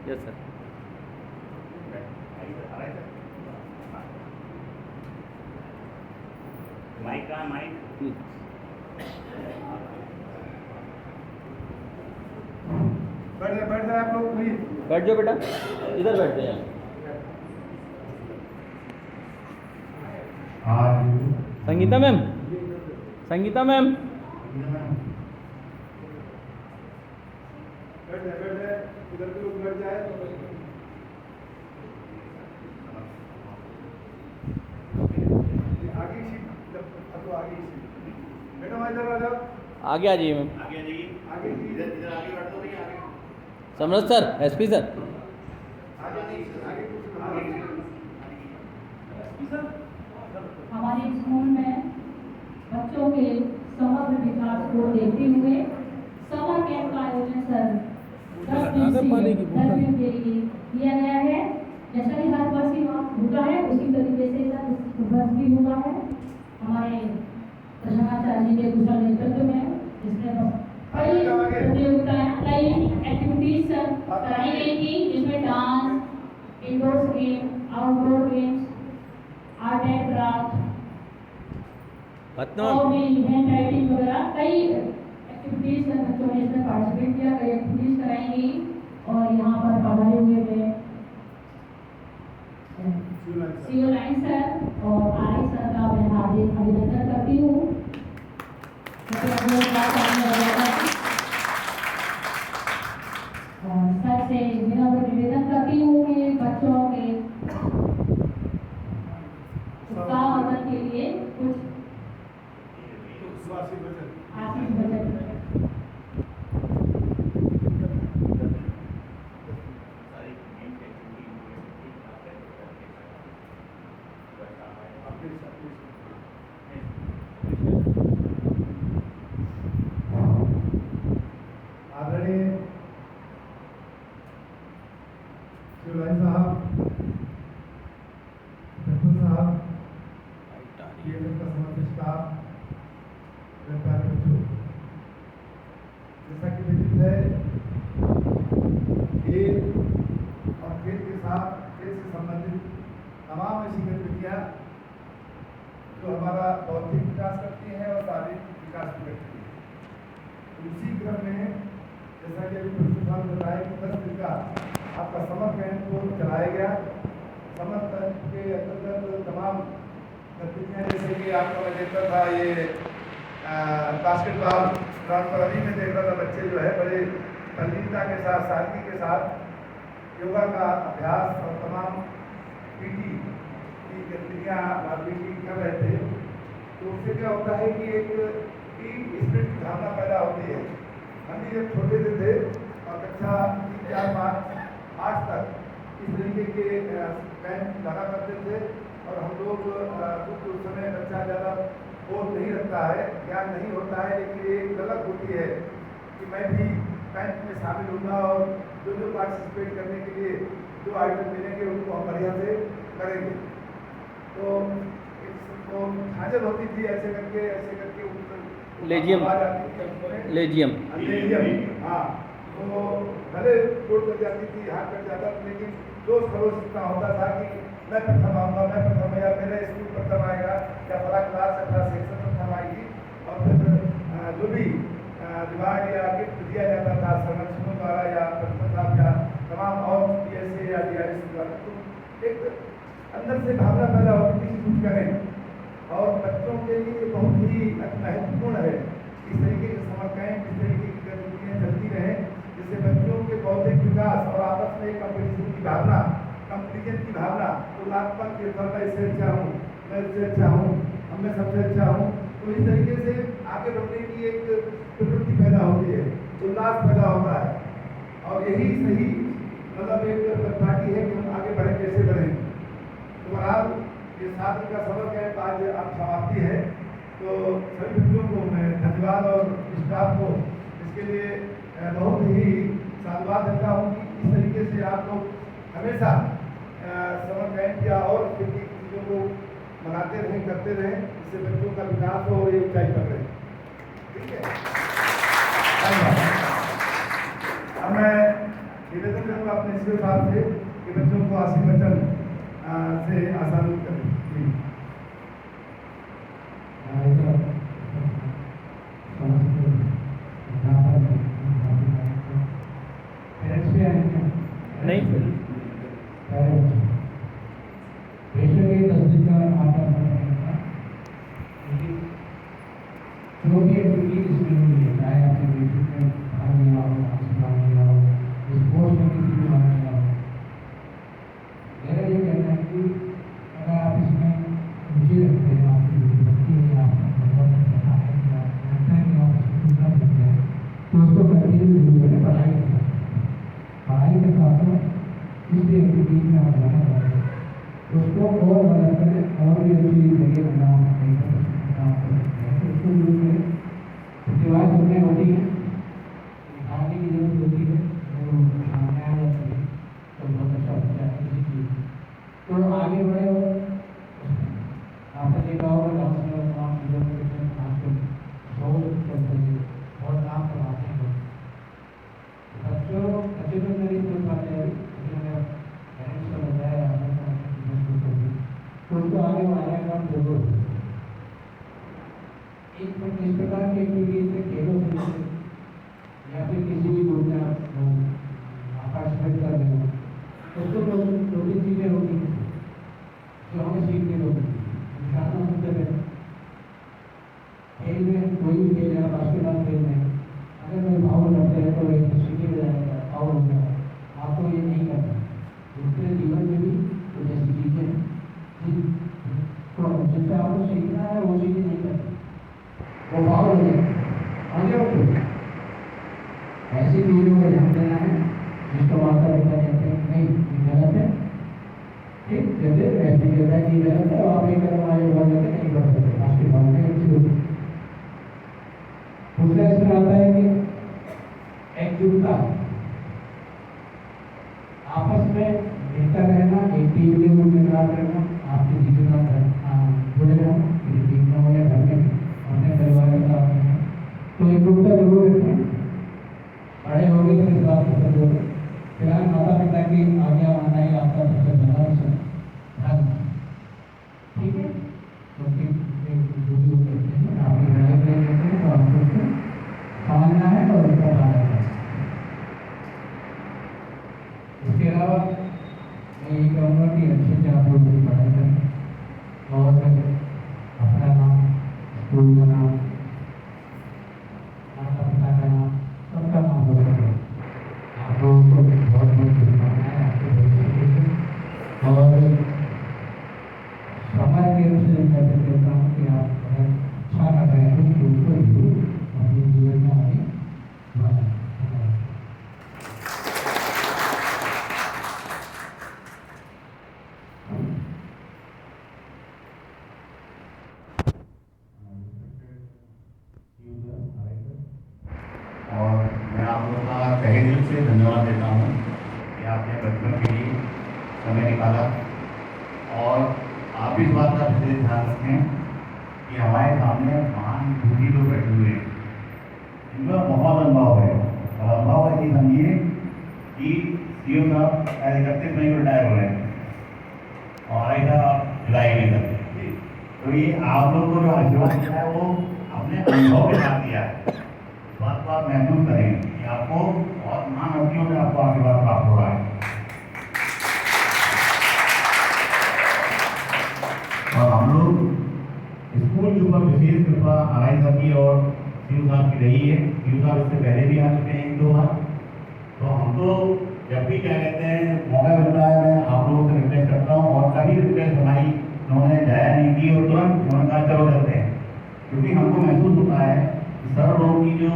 Yes sir. Mic का mic बैठ जाए आप लोग प्लीज। बैठ जाओ बेटा, इधर बैठ जाओ। संगीता मैम, संगीता मैम, बैठ जाए इधर के लोग बैठ जाए। आगे सीट, अब आगे सीट मैडम इधर आ जाओ। आगे आ जाइए मैम। आगे आ जाइए, आगे इधर इधर आगे बैठ दो भैया, आगे समरथ सर, एसपी सर। आगे आगे कुछ हमारे स्कूल में बच्चों के समग्र विकास को देखते हुए समर कैंप का आयोजन सर 10 दिन के लिए किया गया है। जैसा कि हर वर्ष ही होता है उसी तरीके से सर इस वर्ष भी हुआ है। हमारे प्रधानाचार्य जी के कुशल नेतृत्व में इसमें कई प्रतियोगिताएं, कई एक्टिविटीज कराई गई थी, जिसमें dance, indoor game, outdoor games, art and craft और भी इवेंट राइटिंग वगैरह कई एक्टिविटीज बच्चों ने इसमें पार्टिसिपेट किया, कई एक्टिविटीज कराई गई। और यहाँ पर पधारे हुए थे सीओ लाइन सर और आरआई सर का मैं हार्दिक अभिनंदन करती हूँ। सर से विनम्र निवेदन करती हूँ कि बच्चों के उत्साहवर्धन के लिए कुछ आशीष बजट आदरणीय शिवराज साहब, डॉक्टर साहब, ये का समस्त स्टाफ, प्यारे बच्चों, जैसा कि विदित है खेल और खेल के साथ खेल से संबंधित तमाम ऐसी गतिविधियाँ जो हमारा बौद्धिक विकास करती हैं और शारीरिक विकास भी करती हैं। उसी क्रम में जैसा कि अभी प्रोफेसर साहब ने बताया कि 10 दिन का आपका समर कैंप को चलाया गया। समर कैंप के अंतर्गत तमाम गतिविधियाँ, जैसे कि आपका मैं देखता था ये बास्केटबॉल ग्राउंड पर अभी मैं देख रहा था, बच्चे जो है बड़े तल्लीनता के साथ, सादगी के साथ योगा का अभ्यास और तमाम पीटी की गतिविधियाँ पीटी कर रहे थे। तो उससे क्या होता है कि एक टीम स्पिरिट की भावना पैदा होती है। हम भी जब छोटे से थे और कक्षा 3, 4, 5, 8 तक इस तरीके के कैंप लगा करते थे और हम लोग क्योंकि उस समय बच्चा ज़्यादा बोध नहीं रखता है, ज्ञान नहीं होता है, लेकिन ये गलत होती है कि मैं भी कैंप में शामिल होऊंगा और जो पार्टिसिपेट करने के लिए जो आइटम मिलेंगे उनको हम बढ़िया से करेंगे। तो इसको हाजिर होती थी ऐसे करके लेजियम, लेजियम, हाँ, तो भले चोट लग जाती थी, हाथ कट जाता था, लेकिन जोश खरोश इतना होता था कि मैं प्रथम आऊँगा, मैं प्रथम, या मेरा स्कूल प्रथम आएगा, या बड़ा क्लास या बड़ा सेक्शन प्रथम आएगी। और फिर जो भी रिवार्ड या गिफ्ट दिया जाता था संरक्षकों द्वारा या प्रोफेसर साहब या तमाम और PSA या DRS द्वारा, तो एक अंदर से भावना पैदा होती थी कुछ करें। और बच्चों के लिए बहुत ही महत्वपूर्ण है इस तरीके के समर कैंप, इस तरीके की गतिविधियाँ चलती रहें, जिससे बच्चों के बौद्धिक विकास और आपस में कंपटीशन की भावना, कंपटीशन की भावना, तुलनात्मक निर्भर, मैं इससे अच्छा हूँ, मैं इससे अच्छा हूँ, अब मैं सबसे अच्छा हूँ, तो इस तरीके से आगे बढ़ने की एक प्रवृत्ति पैदा होती है, उल्लास पैदा होता है। और यही सही मतलब एक पार्टी है कि हम आगे बढ़ें, कैसे बढ़ें। तो बहरहाल ये 7 दिन का समर कैंप आज आप समाप्ति है, तो सभी बच्चों को मैं धन्यवाद और स्टाफ को इसके लिए बहुत ही साधुवाद देता हूँ कि इस तरीके से आप लोग हमेशा समर कैंप या और चीज़ों को मनाते रहें, करते रहें, जिससे बच्चों का विकास हो और ये ऊंचाई पर रहे। ठीक है, धन्यवाद। अब मैं निवेदन करूँगा अपने प्रिंसिपल साहब से कि बच्चों को आशीर्वचन से आसान करें। जी। नहीं जो भी एक्टिविटी इसमें हुई है, चाहे आपने बेसिक में भाग लिया हो, डांस में भाग लिया हो, स्पोर्ट्स में किसी में भाग लिया हो, मेरा ये कहना है कि अगर आप इसमें रुचि रखते हैं, आपकी रुचि रखती है, आपका बहुत अच्छा है कि आप लगता है कि आप इसमें कर सकते हैं, तो उसको कंटिन्यू जरूर करें। पढ़ाई के साथ साथ किसी एक्टिविटीज में आप जाना चाहते हैं उसको और मदद करें और भी अच्छी जगह बनाओ, कहीं पर काम कर सकते हैं, तो उसको जरूर करें। प्रतिभाएं सबमें होती है, निखारने की जरूरत होती है, वो सामने आ जाती है तो बहुत अच्छा होता है किसी चीज़। तो आगे बढ़े और आपने देखा होगा डांस में तमाम चीज़ों में आजकल बहुत करते हैं, बहुत काम करवाते हैं लोग। बच्चों अच्छे तो नहीं सोच पाते हैं, लेकिन अगर पेरेंट्स को बताया तो उनको आगे बढ़ाने का काम जरूर है। इस प्रकार की एक्टिविटीज से खेलों से या फिर किसी भी ग्रुप में आप पार्टिसिपेट कर रहे हो उसको दो तीन चीज़ें होती हैं जो हमें सीखने को मिलती है। निशाना सबसे पहले खेल में कोई भी खेल है, बास्केटबॉल खेल में अगर कोई फाउल करते हैं तो एक सीखे हो जाएगा, फाउल हो जाएगा, आपको ये नहीं करना। दूसरे जीवन में भी कुछ ऐसी चीज़ें हैं जिनसे आपको सीखना है, वो चीज़ें नहीं करती, वो फाउल हो जाएगा। आगे उठो, ऐसी चीज़ों को ध्यान देना है जिसको माता पिता कहते हैं नहीं ये गलत है, ठीक जैसे ऐसी कहता है कि गलत है, आप एक कदम आगे बढ़ जाते नहीं बढ़ सकते, आपके भाव में अच्छी होती। दूसरा इसमें आता है कि एकजुटता, आपस में बेहतर रहना, एक टीम के रूप में काम करना, आपके जीवन जुड़े रहना, किसी टीम में हो या घर में अपने परिवार के साथ रहना, तो एकजुटता जरूर रखें। बड़े हो गए तो इस बात को समझो, फिलहाल माता पिता की आज्ञा मानना ही आपका सबसे बड़ा धर्म, ठीक है। क्योंकि बुजुर्ग कहते हैं आपकी लड़ाई कर लेते हैं तो आपको उसको समझना है और उसका पालन करना है। इसके अलावा मैं ये कहूँगा कि अच्छे से आप लोग पढ़ाई करें और अपना नाम, स्कूल का नाम, माता पिता का नाम, सबका नाम हो सके। आप लोगों को बहुत बहुत शुभकामनाएं आपके भविष्य के लिए। और समय के रूप से मैं कहता हूँ कि आप अगर अच्छा कर रहे हैं तो उसको जरूर अपने जीवन में आगे बढ़ाएं। और मैं आप लोगों का तहे दिल से धन्यवाद देता हूँ कि आपने बच्चों के लिए समय निकाला। और आप इस बात का विशेष ध्यान रखें कि हमारे सामने महान बूढ़ी लोग बैठे हुए हैं, इनका बहुत अनुभव है। और अनुभव है कि समझिए कि सीओ साहब ऐसे करते नहीं रिटायर हो रहे हैं और ऐसा आप जुलाई नहीं करते, तो ये आप लोग को जो आशीर्वाद दिया है वो अपने अनुभव के साथ दिया है। बात को आप महसूस करें कि आपको बहुत महान व्यक्तियों से आपको आशीर्वाद प्राप्त हो रहा है। और हम लोग स्कूल के ऊपर विशेष कृपा आरआई साहब की और सीयू साहब की रही है। सीयू साहब इससे पहले भी आ चुके हैं 1-2 बार। तो हम तो जब भी क्या कहते हैं मौका मिलता है मैं आप लोगों से रिक्वेस्ट करता हूँ, और कभी रिक्वेस्ट हमारी उन्होंने जाया नहीं की और तुरंत उन्होंने कहा चलो करते हैं, क्योंकि हमको महसूस होता है कि सर लोगों की जो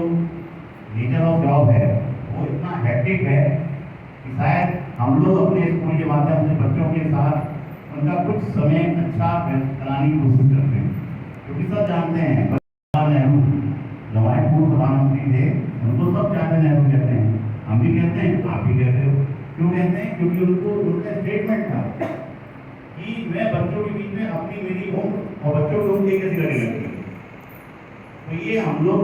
नेचर ऑफ जॉब है वो इतना हैक्टिक है कि शायद हम लोग अपने स्कूल के माध्यम से बच्चों के साथ उनका कुछ समय अच्छा कराने की कोशिश करते हैं। क्योंकि सब जानते हैं जवाहरलाल नेहरू जो हमारे पूर्व प्रधानमंत्री थे उनको सब चाहते नेहरू कहते हैं, हम भी कहते हैं, आप भी कहते हो। क्यों कहते हैं? क्योंकि उनको उनका स्टेटमेंट था कि मैं बच्चों के बीच में अपनी मेरी हूँ और बच्चों को उनकी कैसी लगेगी। तो ये हम लोग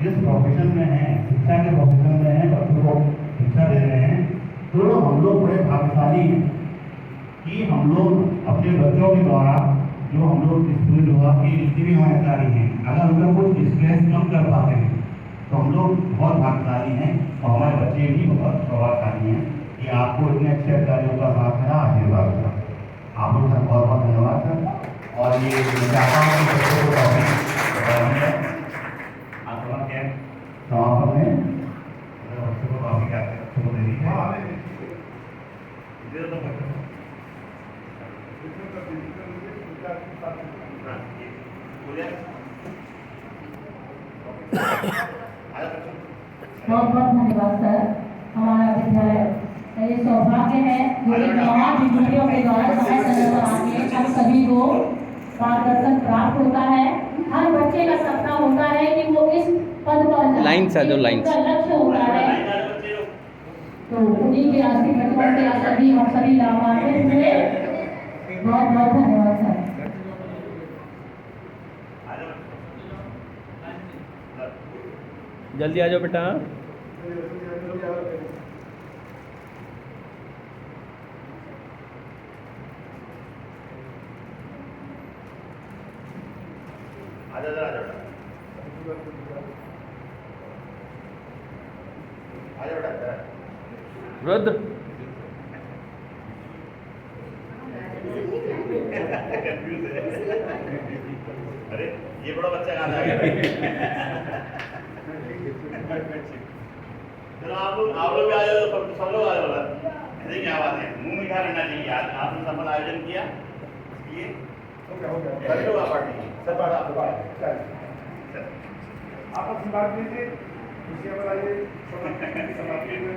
जिस प्रोफेशन में हैं, शिक्षा के प्रोफेशन में हैं, बच्चों को शिक्षा दे रहे हैं, तो हम लोग बड़े भाग्यशाली हैं कि हम लोग अपने बच्चों के द्वारा जो हम लोग स्कूल विभाग की जितनी भी जानकारी हैं, अगर उनका कुछ स्ट्रेस कम कर पाते हैं तो हम लोग बहुत भाग्यशाली हैं और हमारे बच्चे भी बहुत सौभाग्यशाली हैं कि आपको इतने अच्छे अधिकारियों का साथ है, आशीर्वाद का। आप लोग सर बहुत बहुत धन्यवाद सर। और ये मैं चाहता हूँ कि बच्चों को आप थोड़ा क्या समापन में बच्चों को कॉपी करते हैं, बच्चों को दे दीजिए। हाँ, हमें इधर तो बच्चों इसमें तो डिजिटल विचार के साथ बहुत बहुत धन्यवाद सर। हमारा विद्यालय का ये सौभाग्य है जो इन महान विभूतियों के द्वारा समय समय पर आके हम सभी को मार्गदर्शन प्राप्त होता है। हर बच्चे का सपना होता है कि वो इस पद पर जाए, लाइन्स है जो लाइन्स। उनका लक्ष्य होता है। तो उन्हीं के आशीर्वादों से आप सभी हम सभी लाभान्वित हुए। बहुत बहुत धन्यवाद सर। जल्दी आ जाओ बेटा। रुद्र अरे ये बड़ा बच्चा गाना है। चलो आप लोग भी आ जाओ, सब लोग आ जाओ। ऐसे क्या बात है, मुंह मीठा रहना चाहिए। आज आपने सफल आयोजन किया, इसलिए सभी लोग आप पार्टी सब आप अपनी बात लीजिए, खुशियाँ बनाइए, समाप्ति में